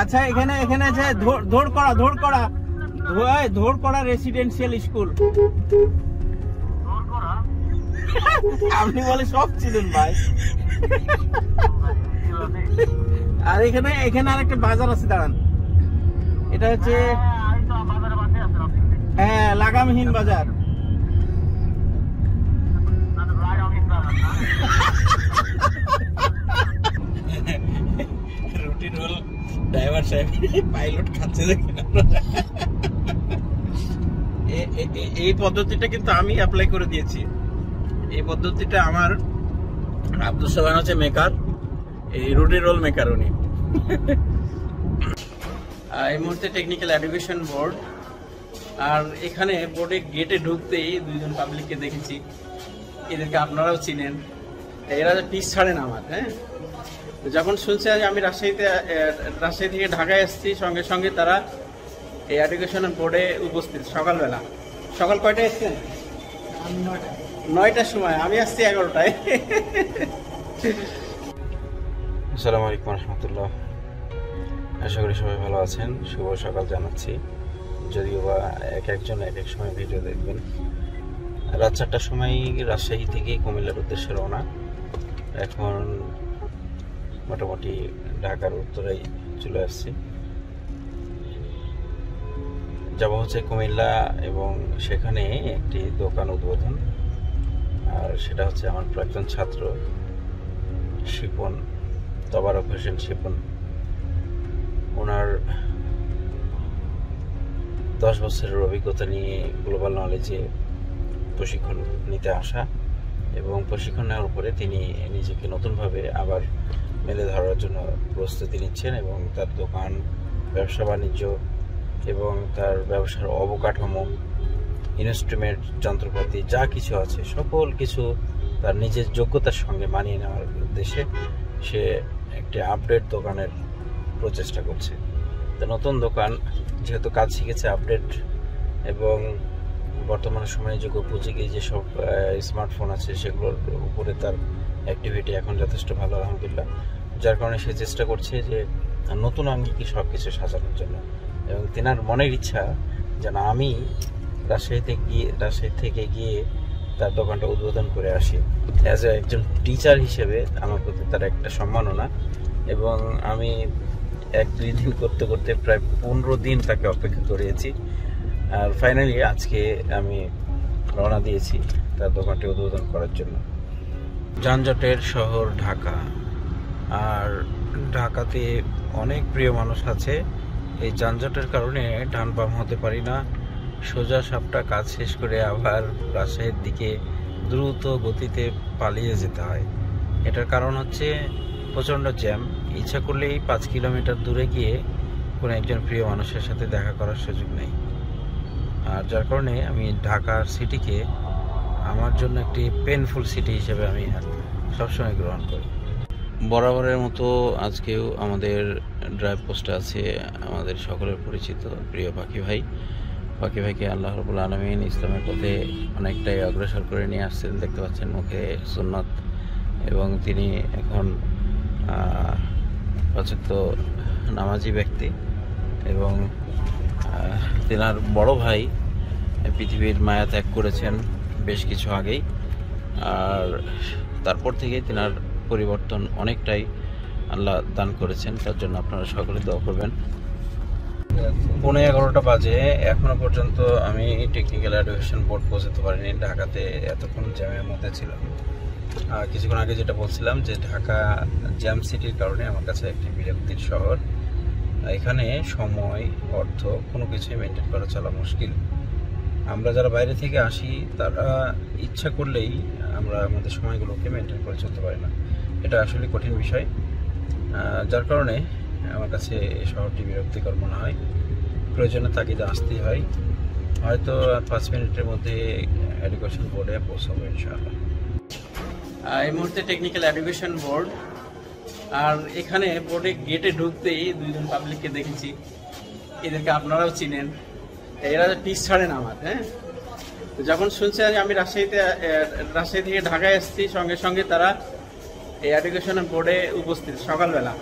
আচ্ছা, এখানে এখানে আছে ধোড়কড়া রেসিডেন্সিয়াল স্কুল। আপনি বলে সব ছিলেন ভাই। আর এখানে এখানে আরেকটা বাজার আছে, দাঁড়ান। এটা হচ্ছে হ্যাঁ লাগামহীন বাজার। রুটিন হল ড্রাইভার সাহেব পাইলট খাচ্ছে দেখেন আপনারা। এই পদ্ধতিটা কিন্তু আমি অ্যাপ্লাই করে দিয়েছি। এই পদ্ধতিটা আমার আব্দুল সোহান হচ্ছে মেকার, এই রুটি রোল মেকার উনি। এই মুহূর্তে টেকনিক্যাল এডুকেশন বোর্ড, আর এখানে বোর্ডে গেটে ঢুকতেই দুইজন পাবলিককে দেখেছি, এদেরকে আপনারাও চিনেন। এরা পিস ছাড়েন আমার। হ্যাঁ, যখন শুনছে যে আমি রাজশাহী থেকে ঢাকায় এসেছি, সঙ্গে সঙ্গে তারা এই এডুকেশন বোর্ডে উপস্থিত। সকালবেলা, সকাল কয়টায় এসছেন? 9টার সময়, আমি আসছি 11টায়। আসসালামু আলাইকুম রহমতুল্লাহ। আশা করি সবাই ভালো আছেন। শুভ সকাল জানাচ্ছি, যদিও বা এক একজন এক এক সময় ভিডিও দেখবেন। রাত 4টার সময় রাজশাহী থেকে কুমিল্লার উদ্দেশ্যে রওনা। এখন মোটামুটি ঢাকার উত্তরেই চলে আসছি। যাব হচ্ছে কুমিল্লা, এবং সেখানে একটি দোকান উদ্বোধন। আর সেটা হচ্ছে আমার প্রাক্তন ছাত্র শিপন, তবারক হোসেন শিপন। ওনার 10 বছরের অভিজ্ঞতা নিয়ে গ্লোবাল নলেজে প্রশিক্ষণ নিতে আসা, এবং প্রশিক্ষণ নেওয়ার পরে তিনি নিজেকে নতুনভাবে আবার মেলে ধরার জন্য প্রস্তুতি নিচ্ছেন, এবং তার দোকান, ব্যবসা বাণিজ্য এবং তার ব্যবসার অবকাঠামো, ইনস্ট্রুমেন্ট, যন্ত্রপাতি যা কিছু আছে সকল কিছু তার নিজের যোগ্যতার সঙ্গে মানিয়ে নেওয়ার উদ্দেশ্যে সে একটি আপডেট দোকানের প্রচেষ্টা করছে। তো নতুন দোকান যেহেতু কাজ শিখেছে, আপডেট এবং বর্তমান সময়ে যুগোপযোগী যেসব স্মার্টফোন আছে সেগুলোর উপরে তার অ্যাক্টিভিটি এখন যথেষ্ট ভালো আলহামদুলিল্লাহ, যার কারণে সে চেষ্টা করছে যে নতুন আঙ্গিকে সব কিছু সাজানোর জন্য। এবং তেনার মনের ইচ্ছা যেন আমি রাজশাহী থেকে গিয়ে তার দোকানটা উদ্বোধন করে আসি। অ্যাজ এ একজন টিচার হিসেবে আমার প্রতি তার একটা সম্মাননা, এবং আমি 1-2 দিন করতে করতে প্রায় 15 দিন তাকে অপেক্ষা করিয়েছি। আর ফাইনালি আজকে আমি রওনা দিয়েছি তার দোকানটি উদ্বোধন করার জন্য। যানজটের শহর ঢাকা, আর ঢাকাতে অনেক প্রিয় মানুষ আছে। এই যানজটের কারণে ডান বাম হতে পারি না, সোজা সাপটা কাজ শেষ করে আবার রাজশাহীর দিকে দ্রুত গতিতে পালিয়ে যেতে হয়। এটার কারণ হচ্ছে প্রচণ্ড জ্যাম। ইচ্ছা করলেই 5 কিলোমিটার দূরে গিয়ে কোনো একজন প্রিয় মানুষের সাথে দেখা করার সুযোগ নেই। আর যার কারণে আমি ঢাকা সিটিকে আমার জন্য একটি পেনফুল সিটি হিসেবে আমি সবসময় গ্রহণ করি। বরাবরের মতো আজকেও আমাদের ড্রাইভ পোস্টে আছে আমাদের সকলের পরিচিত প্রিয় পাখি ভাইকে আল্লাহ রাব্বুল আলামিন ইসলামের পথে অনেকটাই অগ্রসর করে নিয়ে আসছেন। দেখতে পাচ্ছেন মুখে সুন্নত, এবং তিনি এখন প্রচলিত নামাজি ব্যক্তি, এবং তেনার বড় ভাই পৃথিবীর মায়া ত্যাগ করেছেন বেশ কিছু আগেই। আর তারপর থেকে তেনার পরিবর্তন অনেকটাই আল্লাহ দান করেছেন, তার জন্য আপনারা সকলে দোয়া করবেন। 11:15 বাজে, এখনো পর্যন্ত আমি টেকনিক্যাল এডুকেশন বোর্ড পৌঁছাতে পারিনি। ঢাকাতে এতক্ষণ জ্যামের মধ্যে ছিলাম। কিছুক্ষণ আগে যেটা বলছিলাম যে ঢাকা জ্যাম সিটির কারণে আমার কাছে একটি বিরক্তির শহর। এখানে সময়, অর্থ কোনো কিছুই মেনটেন করা চলা মুশকিল। আমরা যারা বাইরে থেকে আসি তারা ইচ্ছা করলেই আমরা আমাদের সময়গুলোকে মেনটেন করে চলতে পারি না। এটা আসলে কঠিন বিষয়, যার কারণে আমার কাছে এই শহরটি বিরক্তিকর মনে হয়। প্রয়োজনে তাগিদে আসতেই হয়। হয়তো 5 মিনিটের মধ্যে এডুকেশন বোর্ডে পৌঁছাবো ইনশাআল্লাহ। এই মুহূর্তে টেকনিক্যাল এডুকেশন বোর্ড, আর এখানে বোর্ডে গেটে ঢুকতেই দুইজন পাবলিককে দেখেছি, এদেরকে আপনারাও চিনেন। এরা পিস ছাড়েন আমার। হ্যাঁ, যখন শুনছে যে আমি রাজশাহী থেকে ঢাকায় এসেছি, সঙ্গে সঙ্গে তারা এই এডুকেশন বোর্ডে উপস্থিত। সকালবেলা,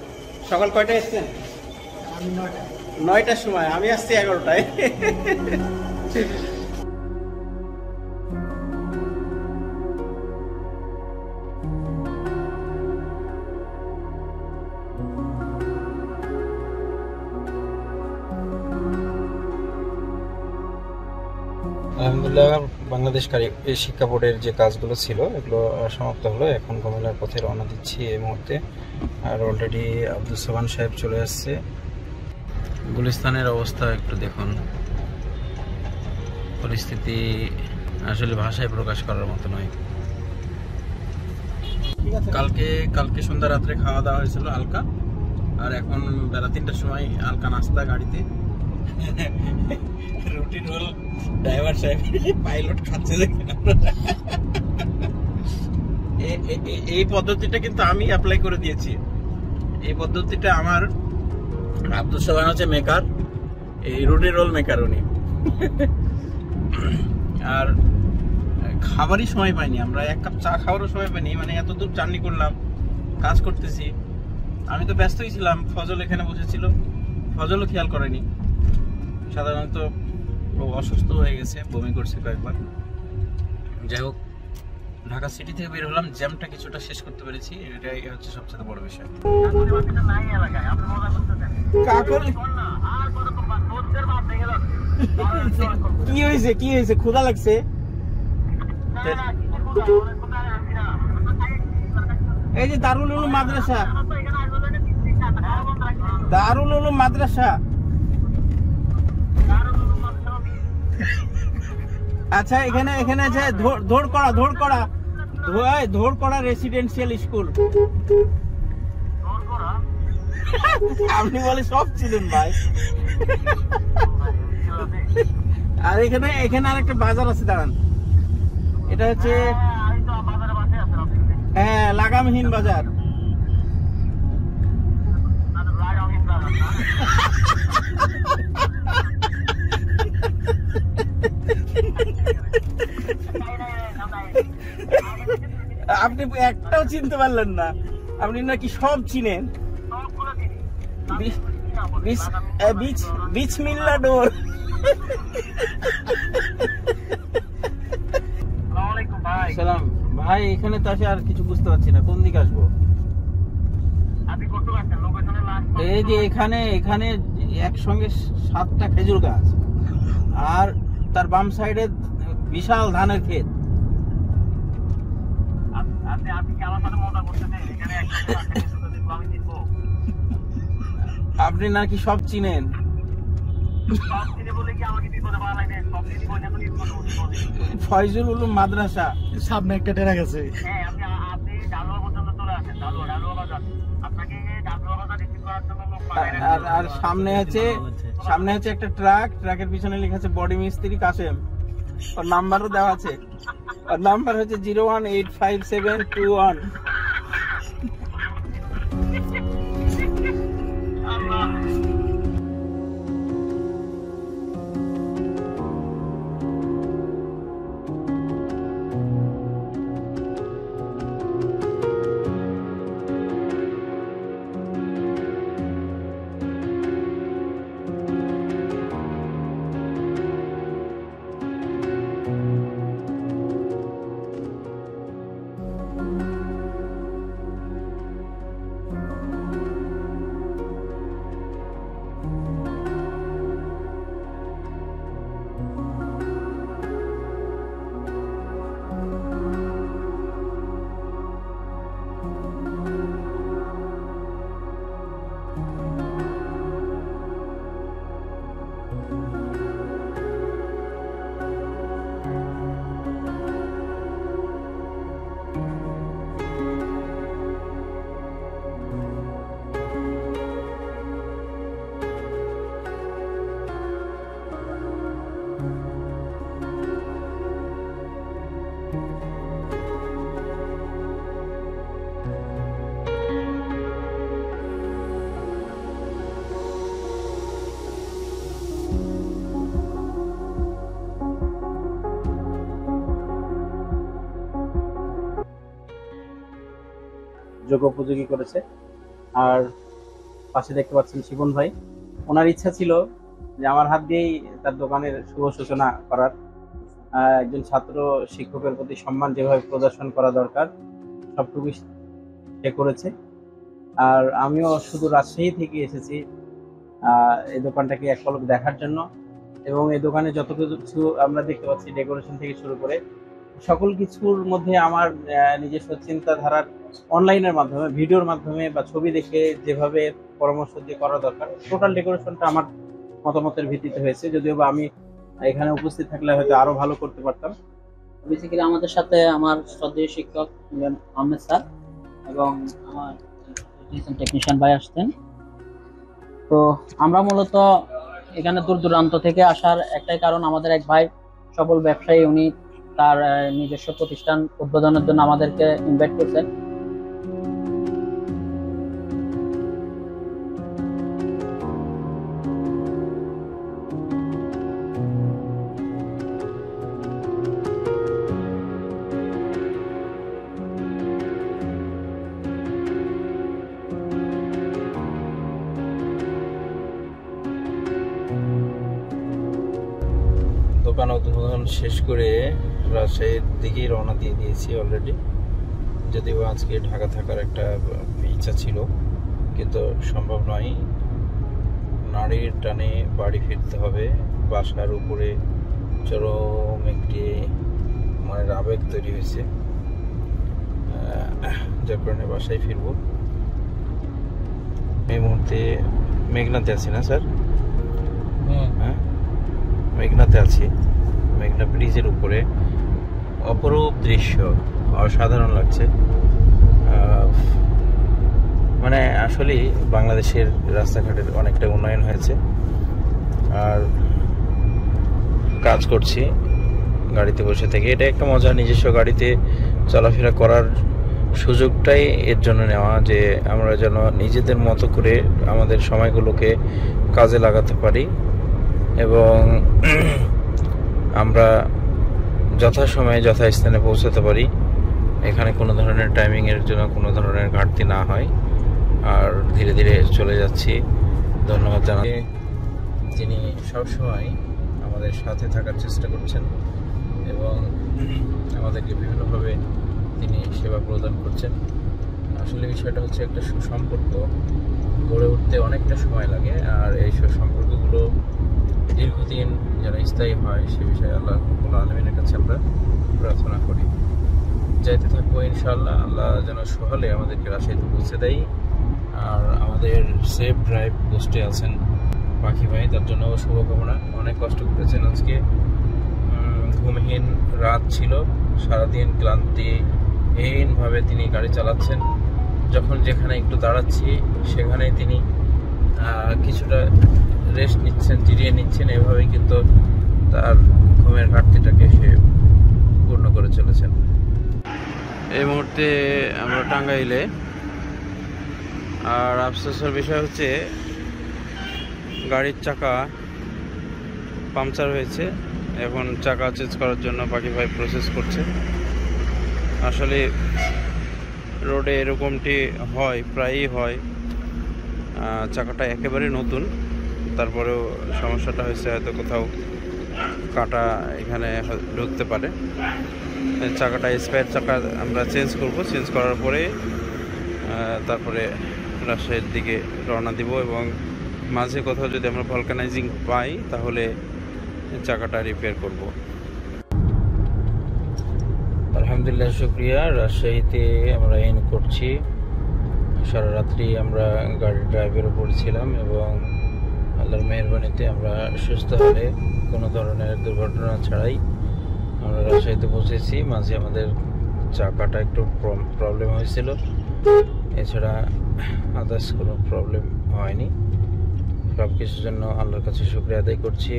সকাল কয়টায় এসছেন? 9টার সময়, আমি আসছি 11টায়। আলহামদুলিল্লাহ, বাংলাদেশ শিক্ষা বোর্ডের যে কাজগুলো ছিল এগুলো সমাপ্ত হলো। এখন কুমিল্লার পথে রওনা দিচ্ছি এই মুহূর্তে। আর অলরেডি আব্দুল সোবহান সাহেব চলে আসছে। গুলিস্তানের অবস্থা একটু দেখুন, পরিস্থিতি আসলে ভাষায় প্রকাশ করার মতো নয়। কালকে সন্ধ্যা রাত্রে খাওয়া দাওয়া হয়েছিল হালকা, আর এখন বেলা 3টার সময় হালকা নাস্তা গাড়িতে। রুটি রোল ড্রাইভার সাহেব পাইলট খাচ্ছে দেখেন। এই পদ্ধতিটা কিন্তু আমি অ্যাপ্লাই করে দিয়েছি। এই পদ্ধতিটা আমার আব্দুল সোবহান হচ্ছে মেকার, এই রুটি রোল মেকার উনি। আর খাবারই সময় পাইনি আমরা, এক কাপ চা খাওয়ারও সময় পাইনি। মানে এত দূর জার্নি করলাম, কাজ করতেছি, আমি তো ব্যস্তই ছিলাম। ফজল এখানে বসেছিল, ফজলও খেয়াল করেনি। সাধারণত ও অসুস্থ হয়ে গেছে, বমি করছে কয়েকবার। যাই হোক, ঢাকা সিটি থেকে বের হলাম, জ্যামটা কিছুটা শেষ করতে পেরেছি, এটাই হচ্ছে সবচেয়ে বড় বিষয়। কি হয়েছে ক্ষুধা লাগছে? এই যে দারুল উলুম মাদ্রাসা, দারুল উলুম মাদ্রাসা। আচ্ছা, এখানে আছে ধোড়কড়া রেসিডেন্সিয়াল স্কুল। আপনি বলে সব ছিলেন ভাই। আর এখানে আর একটা বাজার আছে, দাঁড়ান। এটা হচ্ছে হ্যাঁ, লাগামহীন বাজার। আপনি একটাও চিনতে পারলেন না? আপনি নাকি সব চিনেন। বিসমিল্লাহ ডোর। সালাম ভাই, এখানে তো আসে আর কিছু বুঝতে পারছি না, কোন দিকে আসবো? এই যে এখানে একসঙ্গে 7টা খেজুর গাছ, আর তার বাম সাইডে বিশাল ধানের ক্ষেত। আপনি নাকি সব চিনেন। ফয়জুল উলুম মাদ্রাসা সামনে একটা ডেরা গেছে। আর সামনে আছে একটা ট্রাকের পিছনে লেখা আছে বডি মিস্ত্রি কাসেম। ওর নাম্বারও দেওয়া আছে, ওর নাম্বার হচ্ছে 01855721। যোগ্য উপযোগী করেছে। আর পাশে দেখতে পাচ্ছেন শিবন ভাই, ওনার ইচ্ছা ছিল যে আমার হাত দিয়েই তার দোকানের শুভ সূচনা করার। একজন ছাত্র শিক্ষকের প্রতি সম্মান যেভাবে প্রদর্শন করা দরকার সবটুকু সে করেছে। আর আমিও শুধু রাজশাহী থেকে এসেছি এই দোকানটাকে এক পলক দেখার জন্য, এবং এই দোকানে যত কিছু আমরা দেখতে পাচ্ছি ডেকোরেশন থেকে শুরু করে সকল কিছুর মধ্যে আমার নিজস্ব চিন্তাধারার অনলাইনের মাধ্যমে, ভিডিওর মাধ্যমে বা ছবি দেখে যেভাবে পরামর্শ দিয়ে করা দরকার, টোটাল ডেকোরেশনটা আমার মতামতের ভিত্তিতে হয়েছে। যদিও বা আমি এখানে উপস্থিত থাকলে হয়তো আরো ভালো করতে পারতাম। বেসিক্যালি আমাদের সাথে আমার শ্রদ্ধেয় শিক্ষক আহমেদ স্যার এবং আমার টেকনিশিয়ান ভাই আসতেন। তো আমরা মূলত এখানে দূর দূরান্ত থেকে আসার একটাই কারণ, আমাদের এক ভাই সফল ব্যবসায়ী, উনি তার নিজস্ব প্রতিষ্ঠান উদ্বোধনের জন্য আমাদেরকে ইনভাইট করছেন। দোকান উদ্বোধন শেষ করে রাজশাহীর দিকেই রওনা দিয়ে দিয়েছি অলরেডি। যদিও আজকে ঢাকা থাকার একটা ইচ্ছা ছিল, কিন্তু সম্ভব নয়। নারীর টানে বাড়ি ফিরতে হবে। বাসার উপরে চরম একটি মনের আবেগ তৈরি হয়েছে, যার কারণে বাসায় ফিরব। এই মুহূর্তে মেঘনাতে আছি না স্যার? হ্যাঁ, মেঘনাতে আছি। মেঘনা ব্রিজের উপরে অপরূপ দৃশ্য, অসাধারণ লাগছে। মানে আসলে বাংলাদেশের রাস্তাঘাটের অনেকটা উন্নয়ন হয়েছে। আর কাজ করছি গাড়িতে বসে থেকে, এটা একটা মজা। নিজস্ব গাড়িতে চলাফেরা করার সুযোগটাই এর জন্য নেওয়া, যে আমরা যেন নিজেদের মতো করে আমাদের সময়গুলোকে কাজে লাগাতে পারি এবং আমরা যথাসময়ে যথাস্থানে পৌঁছাতে পারি। এখানে কোনো ধরনের টাইমিংয়ের জন্য কোনো ধরনের ঘাটতি না হয়। আর ধীরে ধীরে চলে যাচ্ছি। ধন্যবাদ জানাই যিনি সবসময় আমাদের সাথে থাকার চেষ্টা করছেন এবং আমাদেরকে বিভিন্নভাবে তিনি সেবা প্রদান করছেন। আসলে বিষয়টা হচ্ছে একটা সুসম্পর্ক গড়ে উঠতে অনেকটা সময় লাগে, আর এই সুসম্পর্কগুলো দীর্ঘদিন যেন স্থায়ী হয় সে বিষয়ে আল্লাহ রাব্বুল আলামিনের কাছে আমরা প্রার্থনা করি। যাইতে থাকবো ইনশাআল্লাহ। আল্লাহ যেন সহলে আমাদেরকে রাজশাহীতে পৌঁছে দেয়। আর আমাদের সেফ ড্রাইভ পোস্টে আছেন পাখি ভাই, তার জন্য শুভকামনা। অনেক কষ্ট করেছেন আজকে, ঘুমহীন রাত ছিল, সারাদিন ক্লান্তিহীনভাবে তিনি গাড়ি চালাচ্ছেন। যখন যেখানে একটু দাঁড়াচ্ছি সেখানেই তিনি কিছুটা রেস্ট নিচ্ছেন, জিরিয়ে নিচ্ছেন। এভাবেই কিন্তু তার ঘুমের ঘাটতিটাকে সে পূর্ণ করে চলেছেন। এই মুহূর্তে আমরা টাঙ্গাইলে। আর আফসোসের বিষয় হচ্ছে গাড়ির চাকা পাংচার হয়েছে। এখন চাকা চেঞ্জ করার জন্য পাখি ভাই প্রসেস করছে। আসলে রোডে এরকমটি হয়, প্রায়ই হয়। চাকাটা একেবারে নতুন, তারপরেও সমস্যাটা হয়েছে হয়তো কোথাও কাটা এখানে ঢুকতে পারে। চাকাটা স্পেয়ার চাকা আমরা চেঞ্জ করব। চেঞ্জ করার পরে তারপরে রাজশাহীর দিকে রওনা দিব, এবং মাঝে কোথাও যদি আমরা ভলকানাইজিং পাই তাহলে চাকাটা রিপেয়ার করব। আলহামদুলিল্লাহ, শুক্রিয়া। রাজশাহীতে আমরা ইন করছি। সারা রাত্রি আমরা গাড়ির ড্রাইভের উপর ছিলাম এবং আল্লাহর মেহেরবানিতে আমরা সুস্থ হলে কোনো ধরনের দুর্ঘটনা ছাড়াই আমরা রাজশাহীতে পৌঁছেছি। মাঝে আমাদের চাকাটা একটু প্রবলেম হয়েছিল, এছাড়া আদার্স কোনো প্রবলেম হয়নি। সব কিছুর জন্য আল্লাহর কাছে শুকরিয়া আদায় করছি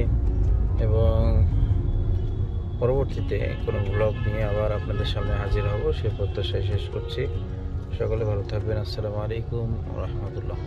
এবং পরবর্তীতে কোনো ব্লগ নিয়ে আবার আপনাদের সামনে হাজির হব সে প্রত্যাশায় শেষ করছি। সকলে ভালো থাকবেন। আসসালামু আলাইকুম ওয়া রাহমাতুল্লাহ।